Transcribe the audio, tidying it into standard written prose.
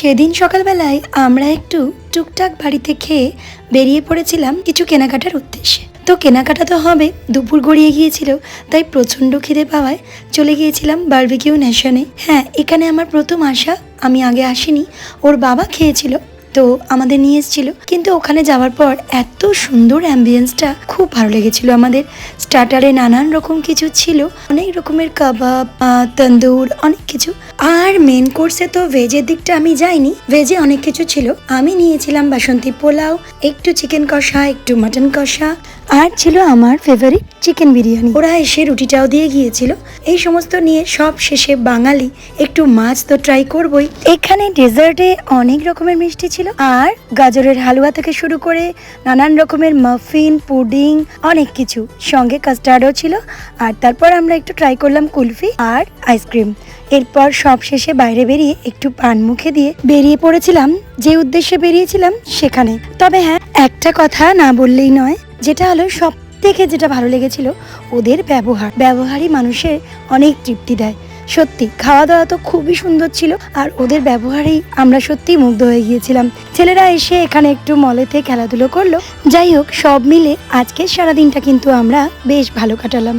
সেদিন সকালবেলায় আমরা একটু টুকটাক বাড়িতে খেয়ে বেরিয়ে পড়েছিলাম কিছু কেনাকাটার উদ্দেশ্যে। তো কেনাকাটা তো হবে, দুপুর গড়িয়ে গিয়েছিল, তাই প্রচণ্ড খিদে পাওয়ায় চলে গিয়েছিলাম বারবিকিউ নেশনে। হ্যাঁ, এখানে আমার প্রথম আসা, আমি আগে আসিনি, ওর বাবা খেয়েছিল তো আমাদের নিয়ে এসেছিল। কিন্তু ওখানে যাওয়ার পর এত সুন্দর অ্যাম্বিয়েন্সটা খুব ভালো লেগেছিল আমাদের। স্টার্টারে নানান রকম কিছু ছিল, অনেক রকমের কাবাব, তন্দুর, অনেক কিছু। আর মেন কোর্সে তো ভেজের দিকটা আমি যাইনি, ভেজে অনেক কিছু ছিল। আমি নিয়েছিলাম বাসন্তী পোলাও, একটু চিকেন কষা, একটু মাটন কষা, আর ছিল আমার ফেভারিট চিকেন বিরিয়ানি। ওরা এসে রুটিটাও দিয়ে গিয়েছিল। এই সমস্ত নিয়ে সব শেষে বাঙালি একটু মাছ তো ট্রাই করবই। এখানে ডেজার্টে অনেক রকমের মিষ্টি ছিল, আর গাজরের হালুয়া থেকে শুরু করে নানান রকমের মাফিন, পুডিং, অনেক কিছু, সঙ্গে কাস্টার্ডও ছিল। আর তারপর আমরা একটু ট্রাই করলাম কুলফি আর আইসক্রিম। এরপর সব শেষে বাইরে বেরিয়ে একটু পান মুখে দিয়ে বেরিয়ে পড়েছিলাম যে উদ্দেশ্যে বেরিয়েছিলাম সেখানে। তবে হ্যাঁ, একটা কথা না বললেই নয়, যেটা হলো সব থেকে যেটা ভালো লেগেছিল ওদের ব্যবহারই মানুষের অনেক তৃপ্তি দেয়। সত্যি খাওয়া দাওয়া তো খুবই সুন্দর ছিল, আর ওদের ব্যবহারেই আমরা সত্যি মুগ্ধ হয়ে গিয়েছিলাম। ছেলেরা এসে এখানে একটু মলেতে খেলাধুলো করলো। যাই হোক, সব মিলে আজকের সারাদিনটা কিন্তু আমরা বেশ ভালো কাটালাম।